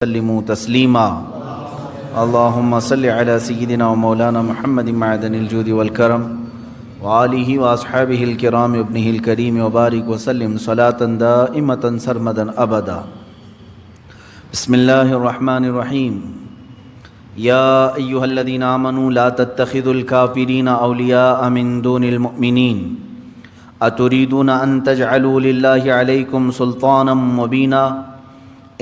سلموا تسلیما اللهم صل على سيدنا ومولانا محمد معدن الجود والكرم وآله وأصحابه الكرام وابنه الكريم وبارك وسلم صلاة دائمة سرمدا أبدا. بسم الله الرحمن الرحيم. يا أيها الذين آمنوا لا تتخذوا الكافرين أولياء من دون المؤمنين أتريدون أن تجعلوا لله عليكم سلطانا مبينا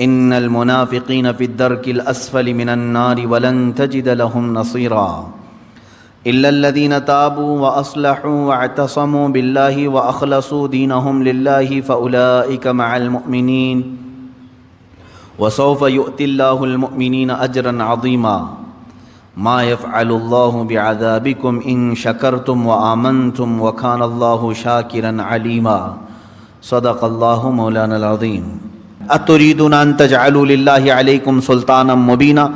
ان المنافقین فی الدرک الاسفل من النار ولن تجد لهم نصیرا الا الذین تابوا واصلحوا واعتصموا بالله واخلصوا دینهم لله فاولئک مع المؤمنین وسوف یؤتی اللہ المؤمنین اجرا عظیما ما يفعل الله بعذابکم ان شکرتم وآمنتم وکان اللہ شاکرا علیما. صدق اللہ مولانا العظیم. اتریدون ان تجعلوا للہ علیکم سلطانا مبینا.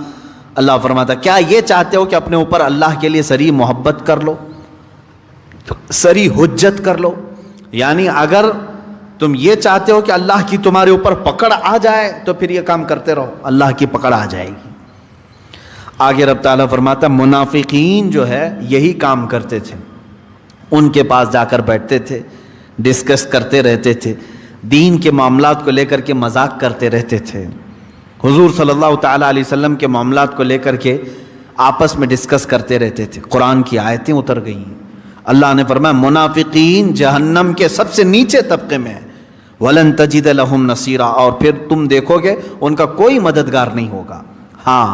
اللہ فرماتا کیا یہ چاہتے ہو کہ اپنے اوپر اللہ کے لیے سری محبت کر لو، سری حجت کر لو؟ یعنی اگر تم یہ چاہتے ہو کہ اللہ کی تمہارے اوپر پکڑ آ جائے تو پھر یہ کام کرتے رہو، اللہ کی پکڑ آ جائے گی. آگے رب تعالیٰ فرماتا منافقین جو ہے یہی کام کرتے تھے، ان کے پاس جا کر بیٹھتے تھے، ڈسکس کرتے رہتے تھے، دین کے معاملات کو لے کر کے مذاق کرتے رہتے تھے. حضور صلی اللہ تعالیٰ علیہ وسلم کے معاملات کو لے کر کے آپس میں ڈسکس کرتے رہتے تھے. قرآن کی آیتیں اتر گئیں. اللہ نے فرمایا منافقین جہنم کے سب سے نیچے طبقے میں ہیں. وَلَن تَجِدَ لَهُمْ نَصِيرًا. اور پھر تم دیکھو گے ان کا کوئی مددگار نہیں ہوگا. ہاں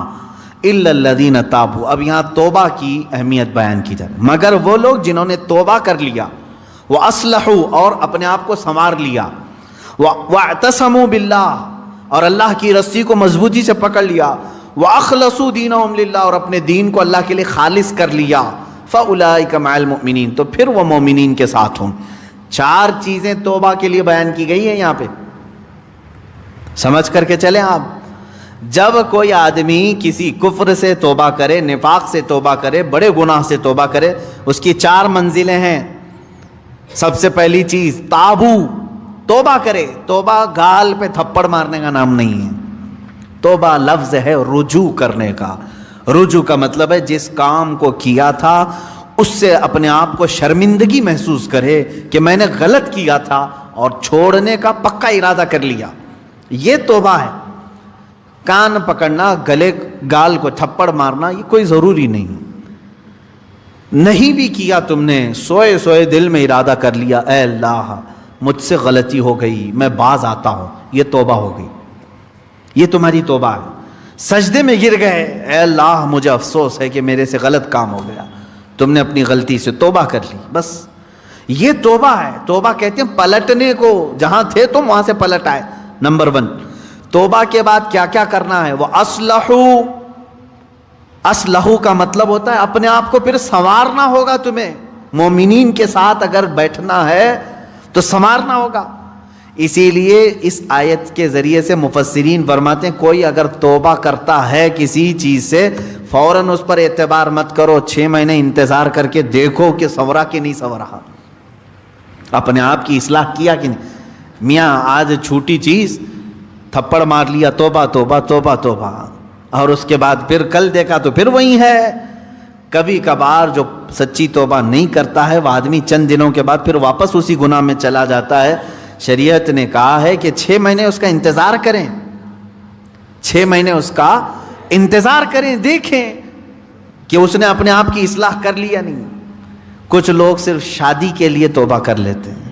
إِلَّا الَّذِينَ تَابُوا. اب یہاں توبہ کی اہمیت بیان کی جائے. مگر وہ لوگ جنہوں نے توبہ کر لیا، وَأَصْلَحُوا اور اپنے آپ کو سنوار لیا، وَاعْتَصَمُوا بِاللَّهِ اور اللہ کی رسی کو مضبوطی سے پکڑ لیا، وَأَخْلَصُوا دِينَهُمْ لِلَّهِ اور اپنے دین کو اللہ کے لیے خالص کر لیا، فَأُولَئِكَ مَعَ الْمُؤْمِنِينَ تو پھر وہ مومنین کے ساتھ ہوں. چار چیزیں توبہ کے لیے بیان کی گئی ہیں یہاں پہ، سمجھ کر کے چلیں آپ. جب کوئی آدمی کسی کفر سے توبہ کرے، نفاق سے توبہ کرے، بڑے گناہ سے توبہ کرے، اس کی چار منزلیں ہیں. سب سے پہلی چیز تابو، توبہ کرے. توبہ گال پہ تھپڑ مارنے کا نام نہیں ہے. توبہ لفظ ہے رجوع کرنے کا. رجوع کا مطلب ہے جس کام کو کیا تھا اس سے اپنے آپ کو شرمندگی محسوس کرے کہ میں نے غلط کیا تھا اور چھوڑنے کا پکا ارادہ کر لیا. یہ توبہ ہے. کان پکڑنا، گلے گال کو تھپڑ مارنا یہ کوئی ضروری نہیں. نہیں بھی کیا تم نے، سوئے سوئے دل میں ارادہ کر لیا اے اللہ مجھ سے غلطی ہو گئی، میں باز آتا ہوں، یہ توبہ ہو گئی. یہ تمہاری توبہ ہے. سجدے میں گر گئے، اے اللہ مجھے افسوس ہے کہ میرے سے غلط کام ہو گیا. تم نے اپنی غلطی سے توبہ کر لی، بس یہ توبہ ہے. توبہ کہتے ہیں پلٹنے کو، جہاں تھے تم وہاں سے پلٹ آئے. نمبر 1 توبہ کے بعد کیا کیا کرنا ہے؟ وہ اصلحو کا مطلب ہوتا ہے اپنے آپ کو پھر سنوارنا ہوگا. تمہیں مومنین کے ساتھ اگر بیٹھنا ہے تو سنوارنا ہوگا. اسی لیے اس آیت کے ذریعے سے مفسرین فرماتے ہیں کوئی اگر توبہ کرتا ہے کسی چیز سے فوراً اس پر اعتبار مت کرو. 6 مہینے انتظار کر کے دیکھو کہ سنورا کہ نہیں سنورا، اپنے آپ کی اصلاح کیا کہ نہیں. میاں آج چھوٹی چیز تھپڑ مار لیا، توبہ توبہ توبہ توبہ، اور اس کے بعد پھر کل دیکھا تو پھر وہی ہے. کبھی کبھار جو سچی توبہ نہیں کرتا ہے وہ آدمی چند دنوں کے بعد پھر واپس اسی گناہ میں چلا جاتا ہے. شریعت نے کہا ہے کہ 6 مہینے اس کا انتظار کریں، 6 مہینے اس کا انتظار کریں، دیکھیں کہ اس نے اپنے آپ کی اصلاح کر لی یا نہیں. کچھ لوگ صرف شادی کے لیے توبہ کر لیتے ہیں،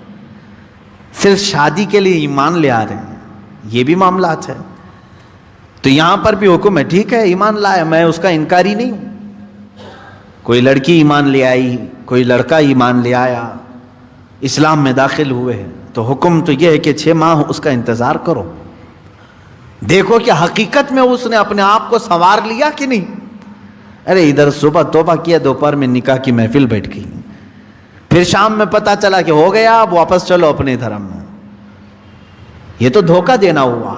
صرف شادی کے لیے ایمان لے آ رہے ہیں. یہ بھی معاملات ہے. تو یہاں پر بھی حکم ہے ٹھیک ہے ایمان لائے، میں اس کا انکاری نہیں ہوں. کوئی لڑکی ایمان لے آئی، کوئی لڑکا ایمان لے آیا، اسلام میں داخل ہوئے ہیں، تو حکم تو یہ ہے کہ 6 ماہ اس کا انتظار کرو، دیکھو کہ حقیقت میں اس نے اپنے آپ کو سنوار لیا کہ نہیں. ارے ادھر صبح توبہ کیا، دوپہر میں نکاح کی محفل بیٹھ گئی، پھر شام میں پتہ چلا کہ ہو گیا، اب واپس چلو اپنے دھرم میں. یہ تو دھوکہ دینا ہوا.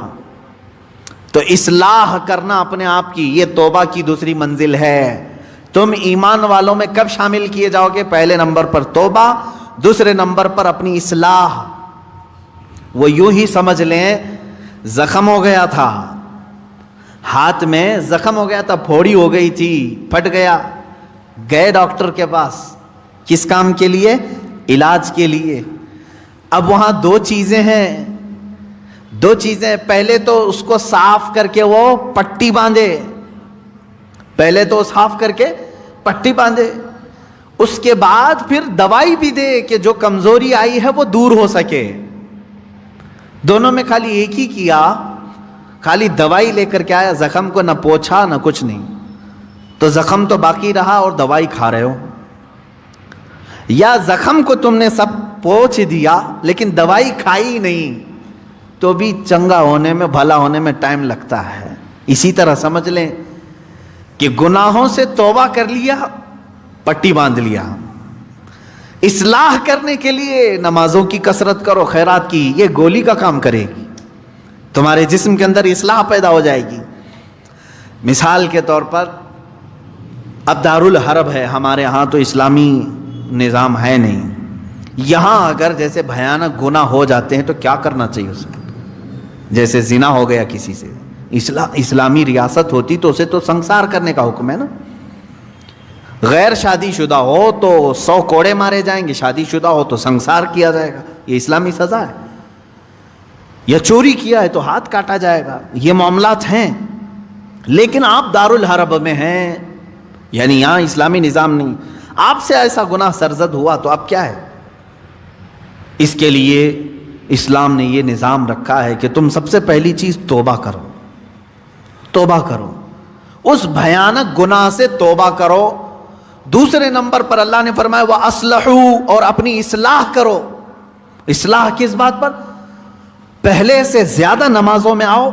تو اصلاح کرنا اپنے آپ کی، یہ توبہ کی دوسری منزل ہے. تم ایمان والوں میں کب شامل کیے جاؤ گے؟ پہلے نمبر پر توبہ، دوسرے نمبر پر اپنی اصلاح. وہ یوں ہی سمجھ لیں زخم ہو گیا تھا، ہاتھ میں زخم ہو گیا تھا, پھوڑی ہو گئی تھی, پھٹ گیا, گئے ڈاکٹر کے پاس, کس کام کے لیے؟ علاج کے لیے. اب وہاں دو چیزیں ہیں, دو چیزیں. پہلے تو اس کو صاف کر کے وہ پٹی باندھے, پہلے تو صاف کر کے پٹی باندھے, اس کے بعد پھر دوائی بھی دے کہ جو کمزوری آئی ہے وہ دور ہو سکے. دونوں میں خالی ایک ہی کیا, خالی دوائی لے کر کے آیا, زخم کو نہ پوچھا نہ کچھ نہیں. تو زخم تو باقی رہا اور دوائی کھا رہے ہو, یا زخم کو تم نے سب پوچھ دیا لیکن دوائی کھائی نہیں, تو بھی چنگا ہونے میں, بھلا ہونے میں ٹائم لگتا ہے. اسی طرح سمجھ لیں کہ گناہوں سے توبہ کر لیا, پٹی باندھ لیا, اصلاح کرنے کے لیے نمازوں کی کثرت کرو, خیرات کی, یہ گولی کا کام کرے گی, تمہارے جسم کے اندر اصلاح پیدا ہو جائے گی. مثال کے طور پر اب دارالحرب ہے ہمارے ہاں, تو اسلامی نظام ہے نہیں. یہاں اگر جیسے بھیانک گناہ ہو جاتے ہیں تو کیا کرنا چاہیے اسے؟ جیسے زنا ہو گیا کسی سے, اسلامی ریاست ہوتی تو اسے تو سنسار کرنے کا حکم ہے نا. غیر شادی شدہ ہو تو 100 کوڑے مارے جائیں گے, شادی شدہ ہو تو سنسار کیا جائے گا, یہ اسلامی سزا ہے. یا چوری کیا ہے تو ہاتھ کاٹا جائے گا. یہ معاملات ہیں, لیکن آپ دارالحرب میں ہیں, یعنی یہاں اسلامی نظام نہیں. آپ سے ایسا گناہ سرزد ہوا تو اب کیا ہے؟ اس کے لیے اسلام نے یہ نظام رکھا ہے کہ تم سب سے پہلی چیز توبہ کرو, توبہ کرو, اس بھیانک گناہ سے توبہ کرو. دوسرے نمبر پر اللہ نے فرمایا وَأَصْلَحُوا, اور اپنی اصلاح کرو. اصلاح کس بات پر؟ پہلے سے زیادہ نمازوں میں آؤ,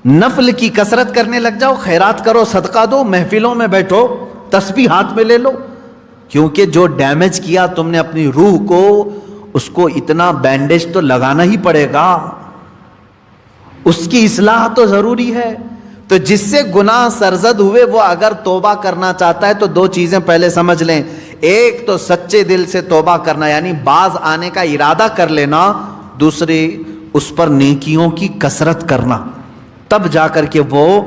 نفل کی کثرت کرنے لگ جاؤ, خیرات کرو, صدقہ دو, محفلوں میں بیٹھو, تسبیح ہاتھ میں لے لو. کیونکہ جو ڈیمیج کیا تم نے اپنی روح کو, اس کو اتنا بینڈیج تو لگانا ہی پڑے گا, اس کی اصلاح تو ضروری ہے. تو جس سے گناہ سرزد ہوئے وہ اگر توبہ کرنا چاہتا ہے تو دو چیزیں پہلے سمجھ لیں. ایک تو سچے دل سے توبہ کرنا, یعنی باز آنے کا ارادہ کر لینا. دوسری اس پر نیکیوں کی کثرت کرنا, تب جا کر کے وہ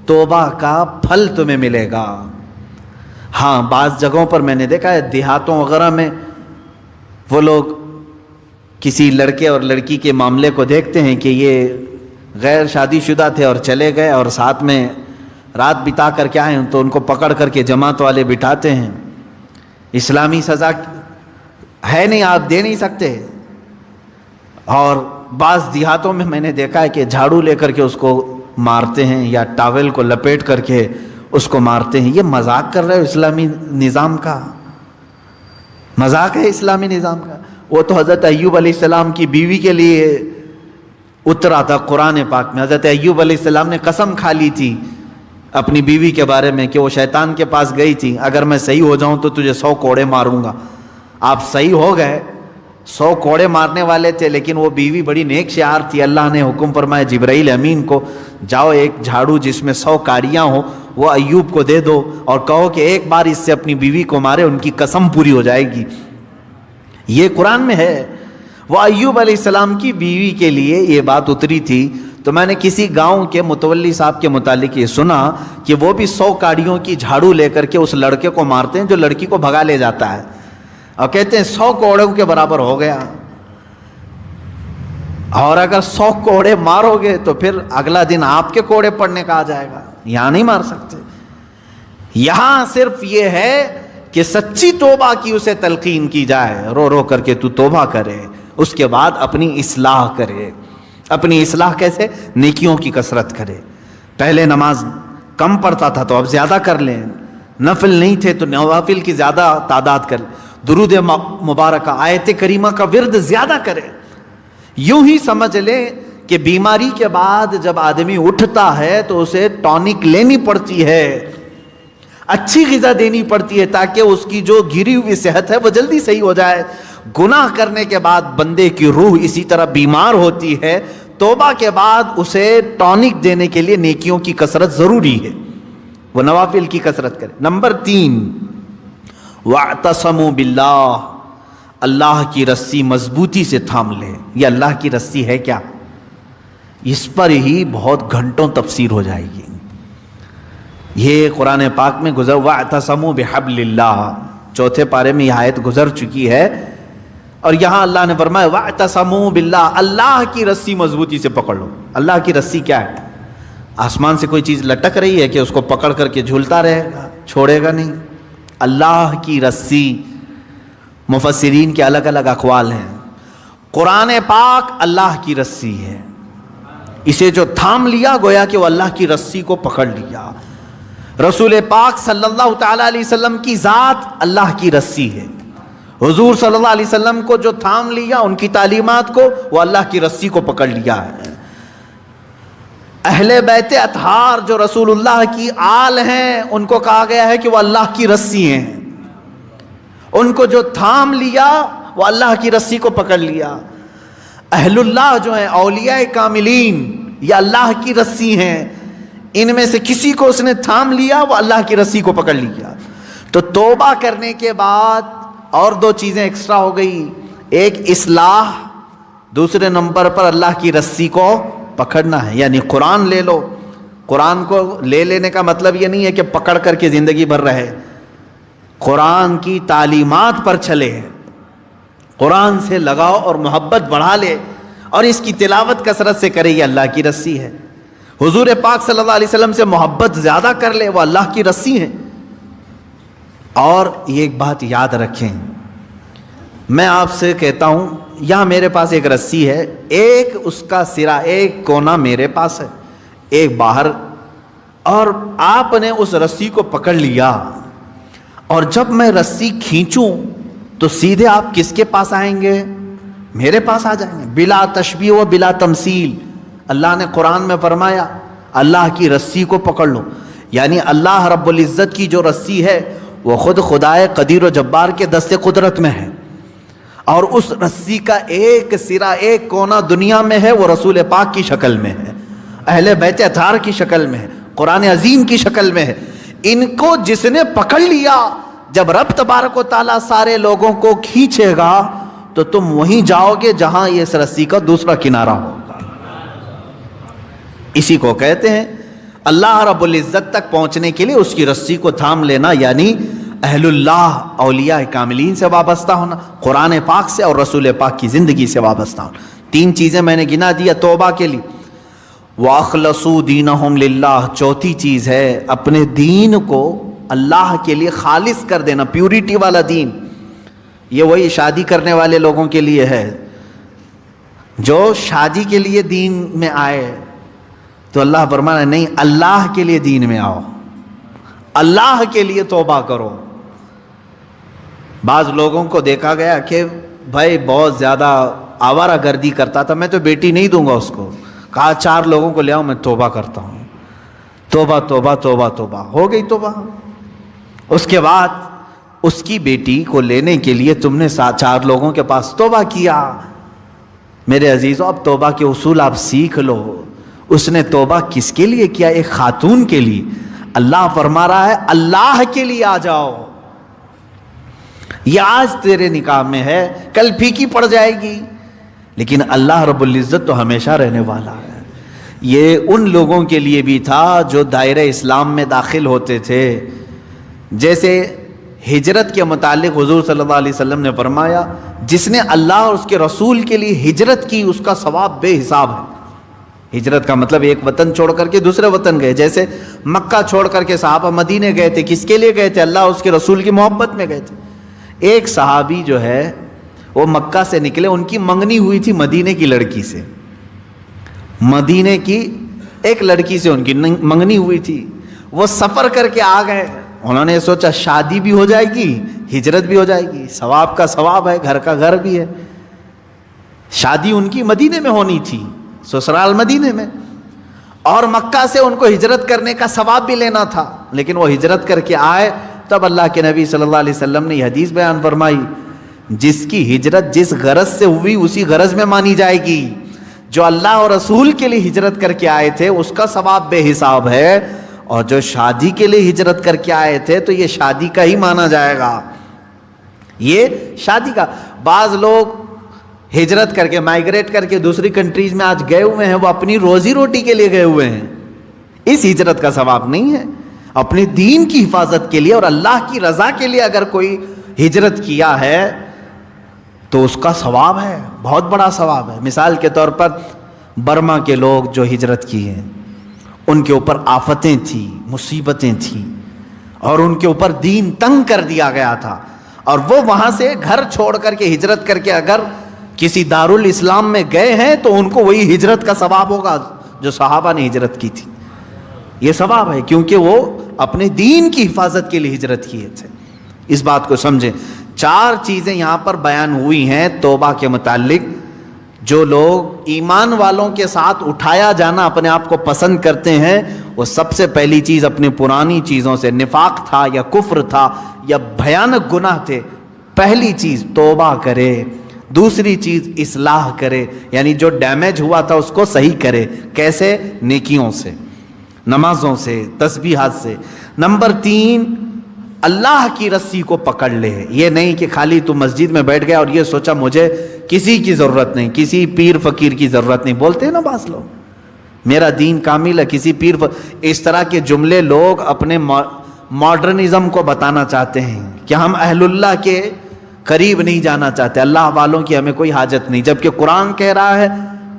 توبہ کا پھل تمہیں ملے گا. ہاں بعض جگہوں پر میں نے دیکھا ہے, دیہاتوں وغیرہ میں وہ لوگ کسی لڑکے اور لڑکی کے معاملے کو دیکھتے ہیں کہ یہ غیر شادی شدہ تھے اور چلے گئے اور ساتھ میں رات بتا کر کے آئے, تو ان کو پکڑ کر کے جماعت والے بٹھاتے ہیں. اسلامی سزا ہے نہیں, آپ دے نہیں سکتے. اور بعض دیہاتوں میں نے دیکھا ہے کہ جھاڑو لے کر کے اس کو مارتے ہیں, یا ٹاول کو لپیٹ کر کے اس کو مارتے ہیں. یہ مذاق کر رہے ہو اسلامی نظام کا؟ مذاق ہے اسلامی نظام کا. وہ تو حضرت ایوب علیہ السلام کی بیوی کے لیے اترا تھا قرآن پاک میں. حضرت ایوب علیہ السلام نے قسم کھا لی تھی اپنی بیوی کے بارے میں کہ وہ شیطان کے پاس گئی تھی, اگر میں صحیح ہو جاؤں تو تجھے 100 کوڑے ماروں گا. آپ صحیح ہو گئے, 100 کوڑے مارنے والے تھے, لیکن وہ بیوی بڑی نیک شعار تھی. اللہ نے حکم فرمایا جبرائیل امین کو, جاؤ ایک جھاڑو جس میں 100 کاڑیاں ہوں وہ ایوب کو دے دو اور کہو کہ ایک بار اس سے اپنی بیوی کو مارے, ان کی قسم پوری ہو جائے گی. یہ قرآن میں ہے. وہ ایوب علیہ السلام کی بیوی کے لیے یہ بات اتری تھی. تو میں نے کسی گاؤں کے متولی صاحب کے متعلق یہ سنا کہ وہ بھی 100 کاڑیوں کی جھاڑو لے کر کے اس لڑکے کو مارتے ہیں جو لڑکی کو بھگا لے جاتا ہے, اور کہتے ہیں 100 کوڑوں کے برابر ہو گیا. اور اگر 100 کوڑے مارو گے تو پھر اگلا دن آپ کے کوڑے پڑنے کا آ جائے گا. یہاں نہیں مار سکتے. یہاں صرف یہ ہے کہ سچی توبہ کی اسے تلقین کی جائے, رو رو کر کے تو توبہ کرے, اس کے بعد اپنی اصلاح کرے. اپنی اصلاح کیسے؟ نیکیوں کی کثرت کرے. پہلے نماز کم پڑھتا تھا تو اب زیادہ کر لیں, نفل نہیں تھے تو نوافل کی زیادہ تعداد کر, درود مبارکہ آیت کریمہ کا ورد زیادہ کرے. یوں ہی سمجھ لیں کہ بیماری کے بعد جب آدمی اٹھتا ہے تو اسے ٹونک لینی پڑتی ہے, اچھی غذا دینی پڑتی ہے تاکہ اس کی جو گری ہوئی صحت ہے وہ جلدی صحیح ہو جائے. گناہ کرنے کے بعد بندے کی روح اسی طرح بیمار ہوتی ہے. توبہ کے بعد اسے ٹونک دینے کے لیے نیکیوں کی کثرت ضروری ہے, وہ نوافل کی کثرت کرے. نمبر 3 وَاعْتَصَمُوا بِاللَّهِ, اللہ کی رسی مضبوطی سے تھام لے. یہ اللہ کی رسی ہے کیا؟ اس پر ہی بہت گھنٹوں تفسیر ہو جائے گی. یہ قرآن پاک میں گزر وَاعْتَصَمُوا بِحَبْلِ اللَّهِ، چوتھے پارے میں یہ آیت گزر چکی ہے، اور یہاں اللہ نے فرمایا وَاعْتَصَمُوا بِاللَّهِ، اللہ کی رسی مضبوطی سے پکڑ لو. اللہ کی رسی کیا ہے؟ آسمان سے کوئی چیز لٹک رہی ہے کہ اس کو پکڑ کر کے جھولتا رہے گا، چھوڑے گا نہیں. اللہ کی رسی. مفسرین کے الگ الگ اقوال ہیں. قرآن پاک اللہ کی رسی ہے، اسے جو تھام لیا گویا کہ وہ اللہ کی رسی کو پکڑ لیا. رسول پاک صلی اللہ تعالی علیہ وسلم کی ذات اللہ کی رسی ہے. حضور صلی اللہ علیہ وسلم کو جو تھام لیا، ان کی تعلیمات کو، وہ اللہ کی رسی کو پکڑ لیا ہے. اہل بیت اطہار جو رسول اللہ کی آل ہیں، ان کو کہا گیا ہے کہ وہ اللہ کی رسی ہیں. ان کو جو تھام لیا وہ اللہ کی رسی کو پکڑ لیا. اہل اللہ جو ہیں، اولیاء کاملین، یہ اللہ کی رسی ہیں. ان میں سے کسی کو اس نے تھام لیا، وہ اللہ کی رسی کو پکڑ لیا. تو توبہ کرنے کے بعد اور دو چیزیں ایکسٹرا ہو گئی. ایک اصلاح، دوسرے نمبر پر اللہ کی رسی کو پکڑنا ہے. یعنی قرآن لے لو. قرآن کو لے لینے کا مطلب یہ نہیں ہے کہ پکڑ کر کے زندگی بھر رہے. قرآن کی تعلیمات پر چلے، قرآن سے لگاؤ اور محبت بڑھا لے، اور اس کی تلاوت کثرت سے کرے. یہ اللہ کی رسی ہے. حضور پاک صلی اللہ علیہ وسلم سے محبت زیادہ کر لے، وہ اللہ کی رسی ہے. اور یہ ایک بات یاد رکھیں، میں آپ سے کہتا ہوں، یہاں میرے پاس ایک رسی ہے، ایک اس کا سرا، ایک کونا میرے پاس ہے، ایک باہر، اور آپ نے اس رسی کو پکڑ لیا، اور جب میں رسی کھینچوں تو سیدھے آپ کس کے پاس آئیں گے؟ میرے پاس آ جائیں گے، بلا تشبیہ و بلا تمثیل. اللہ نے قرآن میں فرمایا اللہ کی رسی کو پکڑ لو. یعنی اللہ رب العزت کی جو رسی ہے وہ خود خدائے قدیر و جبار کے دست قدرت میں ہے، اور اس رسی کا ایک سرا، ایک کونا دنیا میں ہے، وہ رسول پاک کی شکل میں ہے، اہل بیت اطہار کی شکل میں ہے، قرآن عظیم کی شکل میں ہے. ان کو جس نے پکڑ لیا، جب رب تبارک و تعالیٰ سارے لوگوں کو کھینچے گا تو تم وہیں جاؤ گے جہاں یہ اس رسی کا دوسرا کنارہ ہوگا. اسی کو کہتے ہیں اللہ رب العزت تک پہنچنے کے لیے اس کی رسی کو تھام لینا، یعنی اہل اللہ، اولیاء کاملین سے وابستہ ہونا، قرآن پاک سے اور رسول پاک کی زندگی سے وابستہ ہونا. تین چیزیں میں نے گنا دیا توبہ کے لیے. وَأَخْلَصُوا دِينَهُمْ لِلَّهِ، چوتھی چیز ہے اپنے دین کو اللہ کے لیے خالص کر دینا، پیوریٹی والا دین. یہ وہی شادی کرنے والے لوگوں کے لیے ہے، جو شادی کے لیے دین میں آئے تو اللہ فرمانا نہیں، اللہ کے لیے دین میں آؤ، اللہ کے لیے توبہ کرو. بعض لوگوں کو دیکھا گیا کہ بھائی بہت زیادہ آوارہ گردی کرتا تھا، میں تو بیٹی نہیں دوں گا اس کو. کہا 4 لوگوں کو لے آؤ، میں توبہ کرتا ہوں. توبہ توبہ توبہ توبہ، ہو گئی توبہ. اس کے بعد اس کی بیٹی کو لینے کے لیے تم نے 4 لوگوں کے پاس توبہ کیا. میرے عزیزوں، اب توبہ کے اصول آپ سیکھ لو. اس نے توبہ کس کے لیے کیا؟ ایک خاتون کے لیے. اللہ فرما رہا ہے اللہ کے لیے آ جاؤ. یہ آج تیرے نکاح میں ہے، کل پھیکی پڑ جائے گی، لیکن اللہ رب العزت تو ہمیشہ رہنے والا ہے. یہ ان لوگوں کے لیے بھی تھا جو دائرہ اسلام میں داخل ہوتے تھے. جیسے ہجرت کے متعلق حضور صلی اللہ علیہ وسلم نے فرمایا جس نے اللہ اور اس کے رسول کے لیے ہجرت کی اس کا ثواب بے حساب ہے. ہجرت کا مطلب ایک وطن چھوڑ کر کے دوسرے وطن گئے. جیسے مکہ چھوڑ کر کے صحابہ مدینے گئے تھے، کس کے لیے گئے تھے؟ اللہ اور اس کے رسول کی محبت میں گئے تھے. ایک صحابی جو ہے وہ مکہ سے نکلے، ان کی منگنی ہوئی تھی مدینے کی لڑکی سے. مدینے کی ایک لڑکی سے ان کی منگنی ہوئی تھی. وہ سفر کر کے آ گئے. انہوں نے سوچا شادی بھی ہو جائے گی، ہجرت بھی ہو جائے گی، ثواب کا ثواب ہے، گھر کا گھر بھی ہے. شادی ان کی مدینے میں ہونی تھی، سسرال مدینے میں، اور مکہ سے ان کو ہجرت کرنے کا ثواب بھی لینا تھا. لیکن وہ ہجرت کر کے آئے، تب اللہ کے نبی صلی اللہ علیہ وسلم نے یہ حدیث بیان فرمائی، جس کی ہجرت جس غرض سے ہوئی اسی غرض میں مانی جائے گی. جو اللہ اور رسول کے لیے ہجرت کر کے آئے تھے اس کا ثواب بے حساب ہے، اور جو شادی کے لیے ہجرت کر کے آئے تھے تو یہ شادی کا ہی مانا جائے گا. یہ شادی کا. بعض لوگ ہجرت کر کے مائگریٹ کر کے دوسری کنٹریز میں آج گئے ہوئے ہیں، وہ اپنی روزی روٹی کے لیے گئے ہوئے ہیں، اس ہجرت کا ثواب نہیں ہے۔ اپنے دین کی حفاظت کے لیے اور اللہ کی رضا کے لیے اگر کوئی ہجرت کیا ہے تو اس کا ثواب ہے، بہت بڑا ثواب ہے۔ مثال کے طور پر برما کے لوگ جو ہجرت کی ہیں، ان کے اوپر آفتیں تھیں، مصیبتیں تھیں، اور ان کے اوپر دین تنگ کر دیا گیا تھا، اور وہ وہاں سے گھر چھوڑ کر کے ہجرت کر کے اگر کسی دارالاسلام میں گئے ہیں تو ان کو وہی ہجرت کا ثواب ہوگا جو صحابہ نے ہجرت کی تھی۔ یہ ثواب ہے کیونکہ وہ اپنے دین کی حفاظت کے لیے ہجرت کیے تھے۔ اس بات کو سمجھیں۔ 4 چیزیں یہاں پر بیان ہوئی ہیں توبہ کے متعلق۔ جو لوگ ایمان والوں کے ساتھ اٹھایا جانا اپنے آپ کو پسند کرتے ہیں، وہ سب سے پہلی چیز اپنی پرانی چیزوں سے، نفاق تھا یا کفر تھا یا بھیانک گناہ تھے، پہلی چیز توبہ کرے۔ دوسری چیز اصلاح کرے، یعنی جو ڈیمیج ہوا تھا اس کو صحیح کرے۔ کیسے؟ نیکیوں سے، نمازوں سے، تسبیحات سے۔ نمبر 3، اللہ کی رسی کو پکڑ لے۔ یہ نہیں کہ خالی تو مسجد میں بیٹھ گیا اور یہ سوچا مجھے کسی کی ضرورت نہیں، کسی پیر فقیر کی ضرورت نہیں، بولتے ہیں نا بعض لوگ میرا دین کامل ہے، کسی پیر اس طرح کے جملے لوگ اپنے ماڈرنزم کو بتانا چاہتے ہیں کہ ہم اہل اللہ کے قریب نہیں جانا چاہتے، اللہ والوں کی ہمیں کوئی حاجت نہیں، جبکہ قرآن کہہ رہا ہے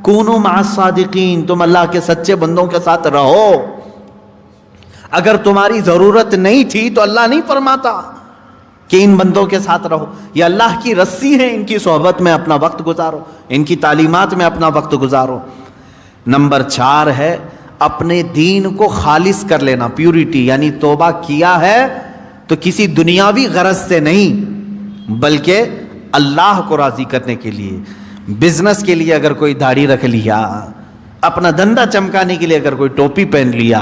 کونوا مع الصادقین، تم اللہ کے سچے بندوں کے ساتھ رہو۔ اگر تمہاری ضرورت نہیں تھی تو اللہ نہیں فرماتا کہ ان بندوں کے ساتھ رہو، یہ اللہ کی رسی ہے، ان کی صحبت میں اپنا وقت گزارو، ان کی تعلیمات میں اپنا وقت گزارو۔ نمبر 4 ہے اپنے دین کو خالص کر لینا، پیوریٹی، یعنی توبہ کیا ہے تو کسی دنیاوی غرض سے نہیں بلکہ اللہ کو راضی کرنے کے لیے۔ بزنس کے لیے اگر کوئی داڑھی رکھ لیا، اپنا دھندا چمکانے کے لیے اگر کوئی ٹوپی پہن لیا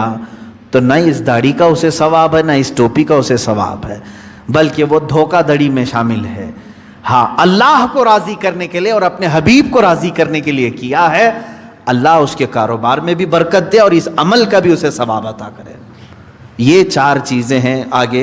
تو نہ اس داڑھی کا اسے ثواب ہے، نہ اس ٹوپی کا اسے ثواب ہے، بلکہ وہ دھوکہ دڑی میں شامل ہے۔ ہاں، اللہ کو راضی کرنے کے لیے اور اپنے حبیب کو راضی کرنے کے لیے کیا ہے، اللہ اس کے کاروبار میں بھی برکت دے اور اس عمل کا بھی اسے ثواب عطا کرے۔ یہ 4 چیزیں ہیں۔ آگے